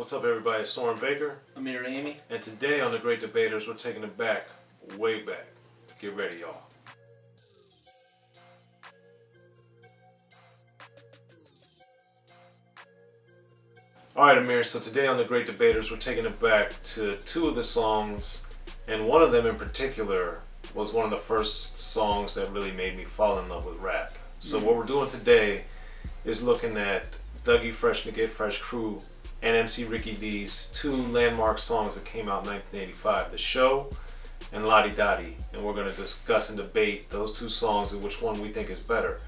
What's up, everybody? It's Soren Baker. Amir, Rahimi. And today on The Great Debaters, we're taking it back, way back. Get ready, y'all. Alright, Amir, so today on The Great Debaters, we're taking it back to two of the songs, and one of them in particular was one of the first songs that really made me fall in love with rap. So what we're doing today is looking at Dougie Fresh and the Get Fresh crew and MC Ricky D's two landmark songs that came out in 1985, The Show and Ladi, Dadi. And we're going to discuss and debate those two songs and which one we think is better.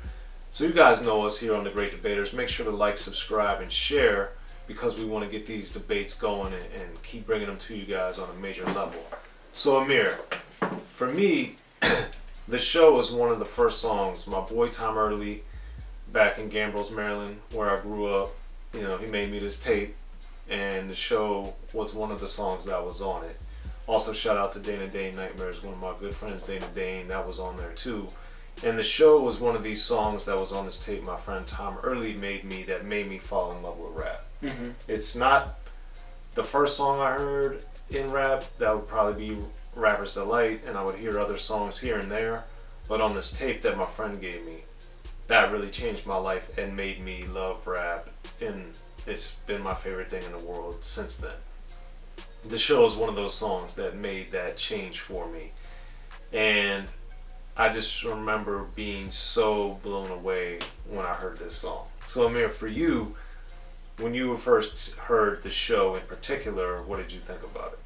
So you guys know us here on The Great Debaters. Make sure to like, subscribe, and share because we want to get these debates going and keep bringing them to you guys on a major level. So Amir, for me, The Show is one of the first songs. My boy Tom Early, back in Gambrills, Maryland, where I grew up, you know, he made me this tape, and The Show was one of the songs that was on it. Also, shout out to Dana Dane Nightmares, one of my good friends, Dana Dane, that was on there too. And The Show was one of these songs that was on this tape my friend Tom Early made me fall in love with rap. It's not the first song I heard in rap. That would probably be Rapper's Delight, and I would hear other songs here and there. But on this tape that my friend gave me, that really changed my life and made me love rap, and it's been my favorite thing in the world since then. The Show is one of those songs that made that change for me, and I just remember being so blown away when I heard this song. So Amir, for you, when you first heard The Show in particular, what did you think about it?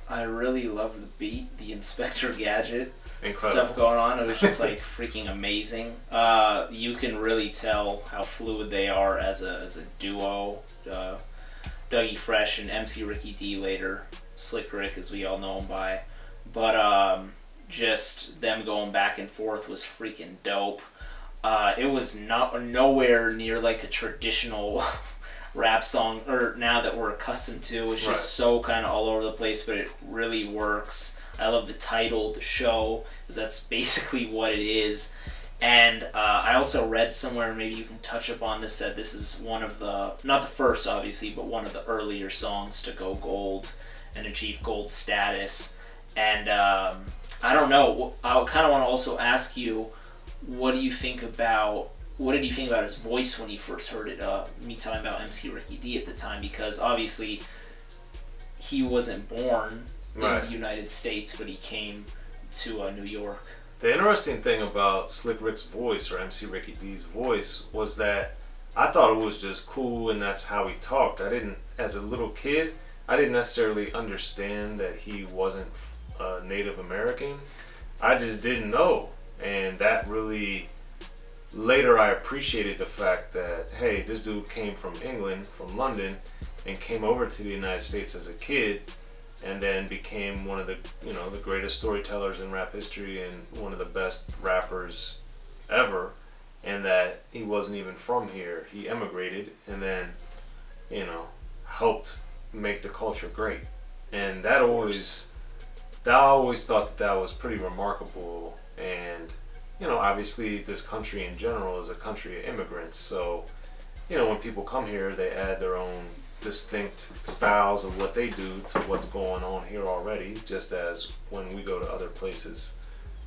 I really loved the beat, the Inspector Gadget Incredible stuff going on. It was just like freaking amazing. You can really tell how fluid they are as a duo. Dougie Fresh and MC Ricky D later, Slick Rick as we all know him by. But just them going back and forth was freaking dope. It was nowhere near like a traditional rap song, or now that we're accustomed to. It's just so kind of all over the place, but it really works. I love the title, The Show, because that's basically what it is. And I also read somewhere, maybe you can touch upon this, that this is one of the, not the first obviously, but one of the earlier songs to go gold and achieve gold status. And I don't know, I kind of want to also ask you, what did you think about his voice when you first heard it? Me talking about MC Ricky D at the time, because obviously he wasn't born in the United States, but he came to New York. The interesting thing about Slick Rick's voice, or MC Ricky D's voice, was that I thought it was just cool and that's how he talked. As a little kid, I didn't necessarily understand that he wasn't Native American. I just didn't know. And that really, later I appreciated the fact that, hey, this dude came from England, from London, and came over to the United States as a kid, and then became one of the, you know, the greatest storytellers in rap history and one of the best rappers ever, and that he wasn't even from here. He emigrated and then, you know, helped make the culture great. And I always thought that was pretty remarkable. And, you know, obviously this country in general is a country of immigrants, so, you know, when people come here, they add their own distinct styles of what they do to what's going on here already, just as when we go to other places,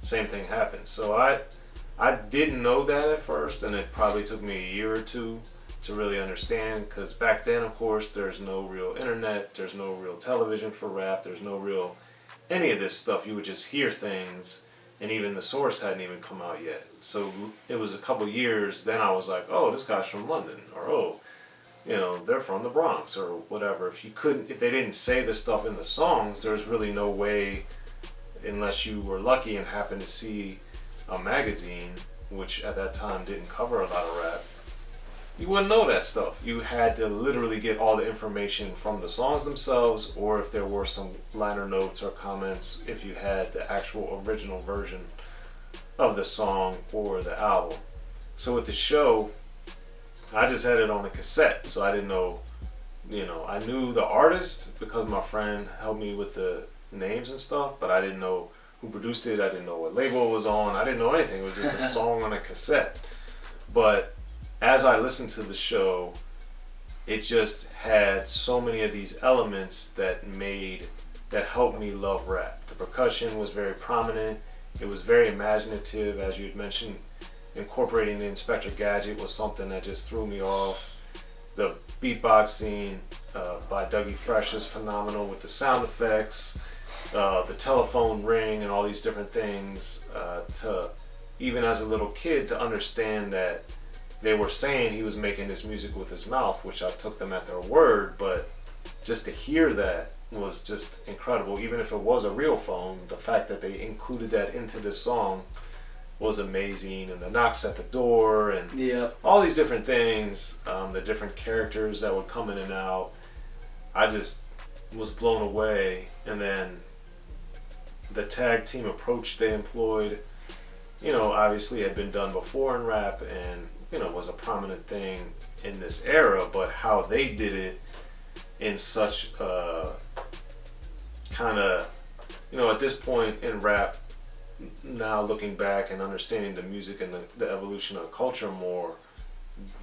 same thing happens. So I didn't know that at first, and it probably took me a year or two to really understand, because back then, of course, there's no real internet, there's no real television for rap, there's no real any of this stuff. You would just hear things, and even the source hadn't even come out yet. So it was a couple years, then I was like, oh, this guy's from London, or oh, you know, they're from the Bronx, or whatever. If they didn't say this stuff in the songs, there's really no way, unless you were lucky and happened to see a magazine, which at that time didn't cover a lot of rap, you wouldn't know that stuff. You had to literally get all the information from the songs themselves, or if there were some liner notes or comments, if you had the actual original version of the song or the album. So with The Show, I just had it on a cassette, so I didn't know, you know, I knew the artist because my friend helped me with the names and stuff, but I didn't know who produced it, I didn't know what label it was on, I didn't know anything. It was just a song on a cassette. But as I listened to The Show, it just had so many of these elements that helped me love rap. The percussion was very prominent. It was very imaginative, as you had mentioned. Incorporating the Inspector Gadget was something that just threw me off. The beatboxing by Dougie Fresh is phenomenal with the sound effects, the telephone ring, and all these different things. To even as a little kid to understand that they were saying he was making this music with his mouth, which I took them at their word, but just to hear that was just incredible. Even if it was a real phone, the fact that they included that into this song was amazing. And the knocks at the door and all these different things, the different characters that would come in and out, I just was blown away. And then the tag team approach they employed, you know, obviously had been done before in rap and, you know, was a prominent thing in this era, but how they did it in such a kind of, you know, at this point in rap, now looking back and understanding the music and the evolution of culture more,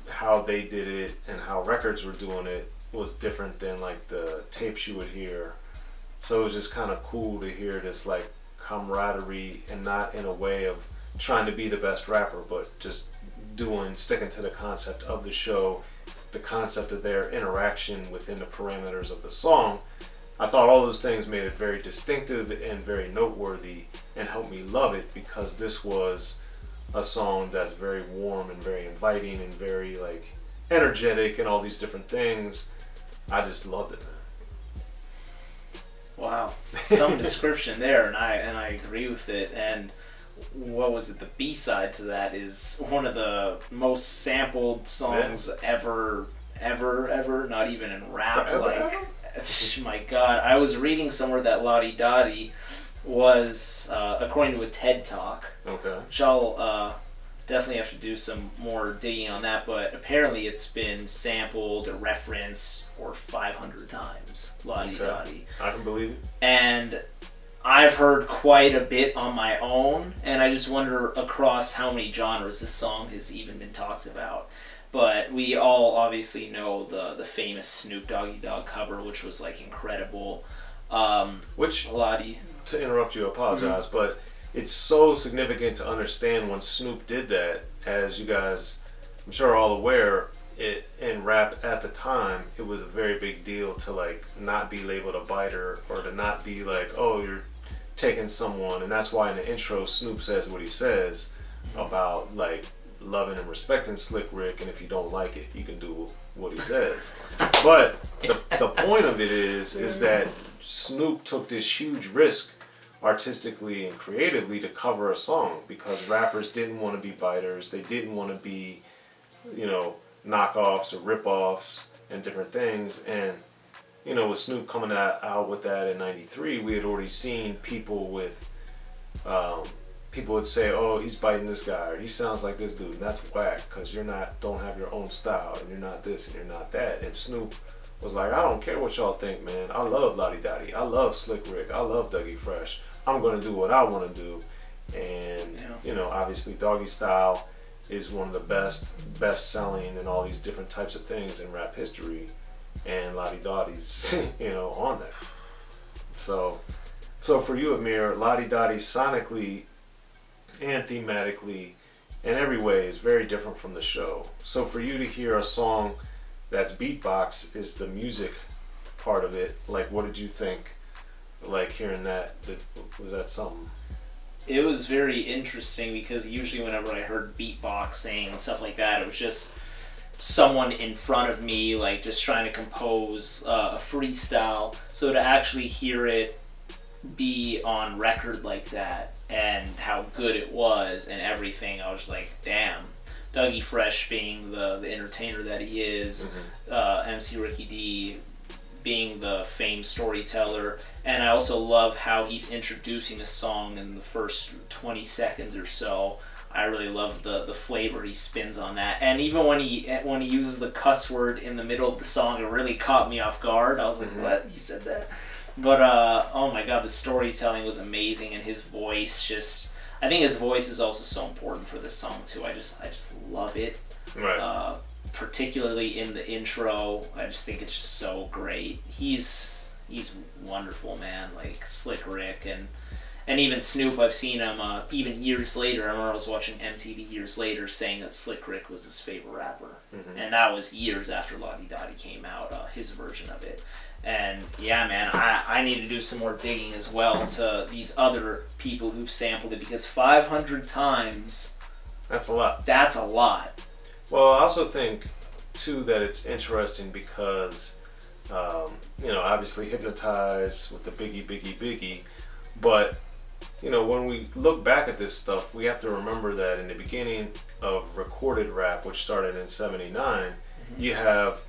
how they did it and how records were doing it was different than like the tapes you would hear. So it was just kind of cool to hear this like camaraderie, and not in a way of trying to be the best rapper, but just sticking to the concept of the show, the concept of their interaction within the parameters of the song. I thought all those things made it very distinctive and very noteworthy and helped me love it, because this was a song that's very warm and very inviting and very like energetic and all these different things. I just loved it, man. Wow, some description there, and I agree with it. And what was it? The B-side to that is one of the most sampled songs ever. Not even in rap. My God, I was reading somewhere that Ladi Dadi was, according to a TED Talk, which I'll definitely have to do some more digging on that, but apparently it's been sampled or referenced or 500 times, Ladi Dadi. I can believe it. And I've heard quite a bit on my own, and I just wonder across how many genres this song has even been talked about. But we all obviously know the famous Snoop Doggy Dogg cover, which was like incredible. Which, Ladi, to interrupt you, I apologize, but it's so significant to understand when Snoop did that. As you guys, I'm sure, are all aware, it in rap at the time, it was a very big deal to like not be labeled a biter, or to not be like, oh, you're taking someone. And that's why in the intro Snoop says what he says about like loving and respecting Slick Rick, and if you don't like it, you can do what he says. But the point of it is that Snoop took this huge risk artistically and creatively to cover a song, because rappers didn't want to be biters. They didn't want to be, you know, knockoffs or rip-offs and different things. And, you know, with Snoop coming out with that in '93, we had already seen people with people would say, oh, he's biting this guy, or he sounds like this dude, and that's whack, because don't have your own style, and you're not this and you're not that. And Snoop was like, I don't care what y'all think, man. I love Ladi Dadi. I love Slick Rick. I love Dougie Fresh. I'm going to do what I want to do. And, you know, obviously Doggy Style is one of the best selling and all these different types of things in rap history. And Ladi Dadi's, you know, on there. So for you, Amir, Ladi Dadi sonically and thematically in every way is very different from the show. So for you to hear a song that's beatbox is the music part of it, like, what did you think, like, hearing that? Was that something? It was very interesting, because usually whenever I heard beatboxing and stuff like that, it was just someone in front of me, like, just trying to compose a freestyle. So to actually hear it be on record like that, and how good it was and everything, I was like, damn. Dougie Fresh being the entertainer that he is, MC Ricky D being the famed storyteller, and I also love how he's introducing the song in the first 20 seconds or so. I really love the flavor he spins on that, and even when he uses the cuss word in the middle of the song, it really caught me off guard. I was like, what? He said that? But oh my God, the storytelling was amazing, and his voice just, I think his voice is also so important for this song too. I just love it. Right. particularly in the intro. I just think it's just so great. He's wonderful, man. Like Slick Rick and even Snoop. I've seen him even years later. I remember I was watching MTV years later saying that Slick Rick was his favorite rapper, and that was years after Ladi Dadi came out, his version of it. And yeah, man, I need to do some more digging as well to these other people who've sampled it, because 500 times. That's a lot. That's a lot. Well, I also think, too, that it's interesting because, obviously Hypnotize with the Biggie, but, when we look back at this stuff, we have to remember that in the beginning of recorded rap, which started in '79, you have,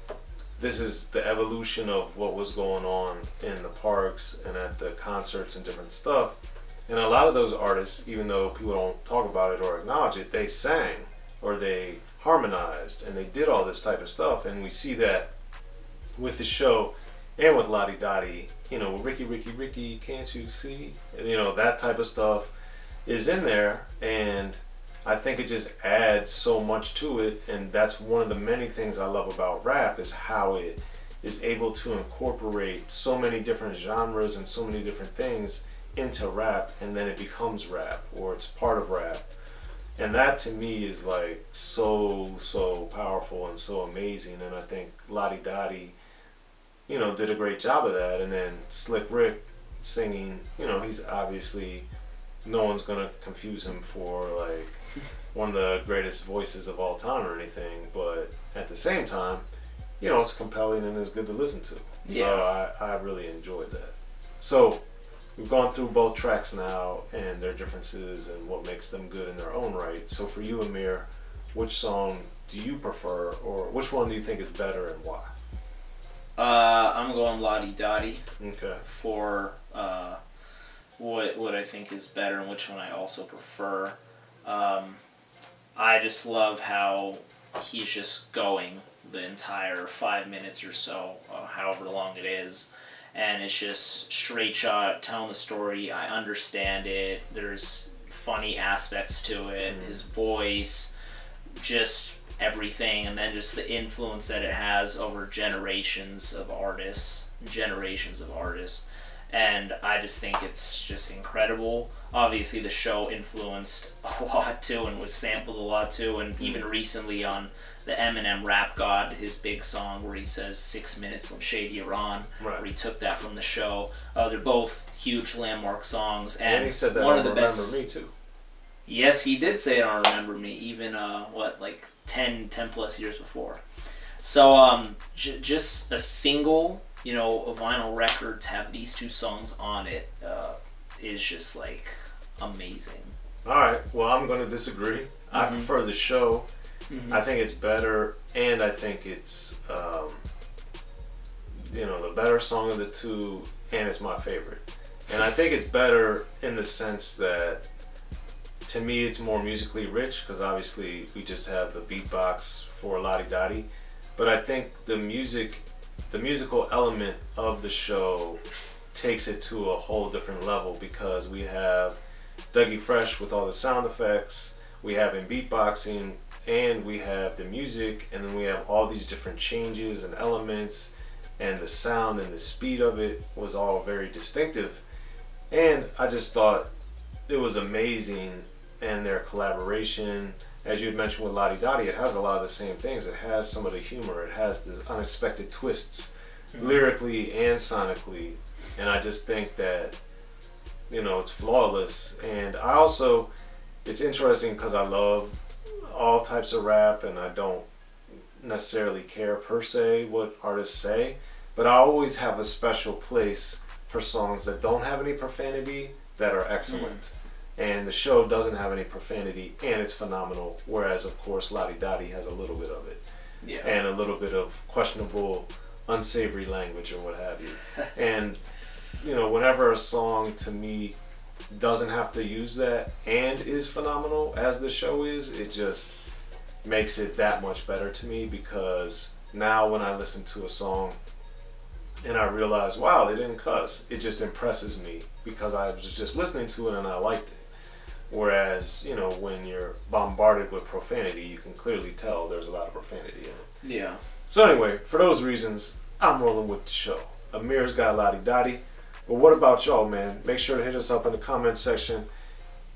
this is the evolution of what was going on in the parks and at the concerts and different stuff. And a lot of those artists, even though people don't talk about it or acknowledge it, they sang or they harmonized and they did all this type of stuff. And we see that with the show and with Ladi Dadi, Ricky, can't you see? And, that type of stuff is in there. And I think it just adds so much to it. And that's one of the many things I love about rap, is how it is able to incorporate so many different genres and so many different things into rap, and then it becomes rap, or it's part of rap. And that to me is like so powerful and so amazing. And I think Ladi Dadi, did a great job of that. And then Slick Rick singing, he's obviously, no one's gonna confuse him for like one of the greatest voices of all time or anything, but at the same time, it's compelling and it's good to listen to. Yeah. So I really enjoyed that. So we've gone through both tracks now and their differences and what makes them good in their own right. So for you, Amir, which song do you prefer, or which one do you think is better and why? I'm going Ladi Dadi. Okay. For what I think is better and which one I also prefer. I just love how he's just going the entire 5 minutes or so, however long it is. And it's just straight shot, telling the story. I understand it. There's funny aspects to it. His voice, just everything. And then just the influence that it has over generations of artists. And I just think it's just incredible. Obviously, the show influenced a lot too and was sampled a lot too. And even recently on the Eminem Rap God, his big song where he says 6 minutes from Shady Iran, where he took that from the show. They're both huge landmark songs. And he said that one on of the Remember best. Me too. Yes, he did say it on Remember Me, even, 10 plus years before. So just a single, a vinyl record to have these two songs on it is just like amazing. Alright, well, I'm going to disagree. I prefer the show. I think it's better, and I think it's the better song of the two, and it's my favorite. And I think it's better in the sense that, to me, it's more musically rich, because obviously we just have the beatbox for Ladi Dadi, but I think the musical element of the show takes it to a whole different level, because we have Dougie Fresh with all the sound effects, we have him beatboxing, and we have the music, and then we have all these different changes and elements, and the sound and the speed of it was all very distinctive. And I just thought it was amazing, and their collaboration, as you had mentioned with Ladi Dadi, it has a lot of the same things. It has some of the humor, it has the unexpected twists, lyrically and sonically, and I just think that, it's flawless. And I also, it's interesting because I love all types of rap, and I don't necessarily care per se what artists say, but I always have a special place for songs that don't have any profanity that are excellent. And the show doesn't have any profanity, and it's phenomenal, whereas of course Ladi Dadi has a little bit of it, and a little bit of questionable, unsavory language or what have you. And whenever a song to me doesn't have to use that and is phenomenal as the show is, it just makes it that much better to me, because now when I listen to a song and I realize, wow, they didn't cuss, it just impresses me because I was just listening to it and I liked it. Whereas, you know, when you're bombarded with profanity, you can clearly tell there's a lot of profanity in it. Yeah. So anyway, for those reasons, I'm rolling with the show. Amir's got Ladi Dadi. But what about y'all, man? Make sure to hit us up in the comment section.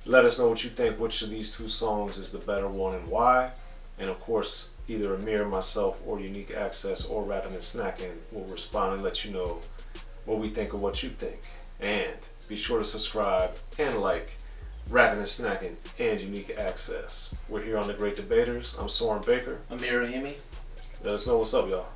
Let us know what you think, which of these two songs is the better one and why. And of course, either Amir, myself, or Unique Access, or Rappin and Snackin will respond and let you know what we think of what you think. And be sure to subscribe and like Rappin and Snackin and Unique Access. We're here on The Great Debaters. I'm Soren Baker. Amir, Rahimi. Let us know what's up, y'all.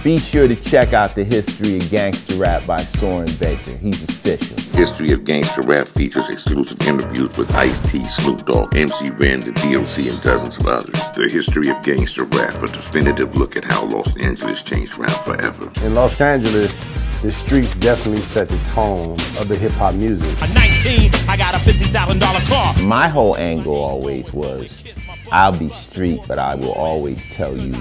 Be sure to check out the History of Gangster Rap by Soren Baker. He's official. History of Gangster Rap features exclusive interviews with Ice-T, Snoop Dogg, MC Ren, the D.O.C, and dozens of others. The History of Gangster Rap, a definitive look at how Los Angeles changed rap forever. In Los Angeles, the streets definitely set the tone of the hip-hop music. At 19, I got a $50,000 car. My whole angle always was, I'll be street, but I will always tell you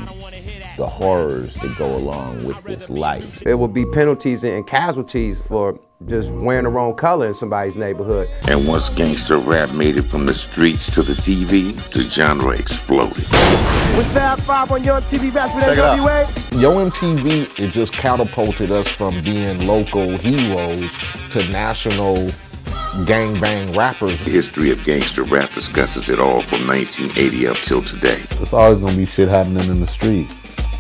the horrors that go along with this life. It would be penalties and casualties for just wearing the wrong color in somebody's neighborhood. And once gangster rap made it from the streets to the TV, the genre exploded. With Fab 5 on your MTV back with NWA. Yo MTV, it just catapulted us from being local heroes to national gangbang rappers. The History of Gangster Rap discusses it all from 1980 up till today. It's always gonna be shit happening in the street.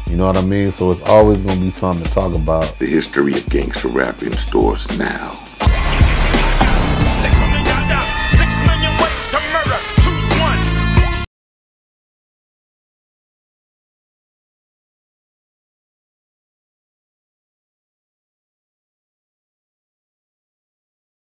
You know what I mean? So it's always gonna be something to talk about. The History of Gangster Rap in stores now.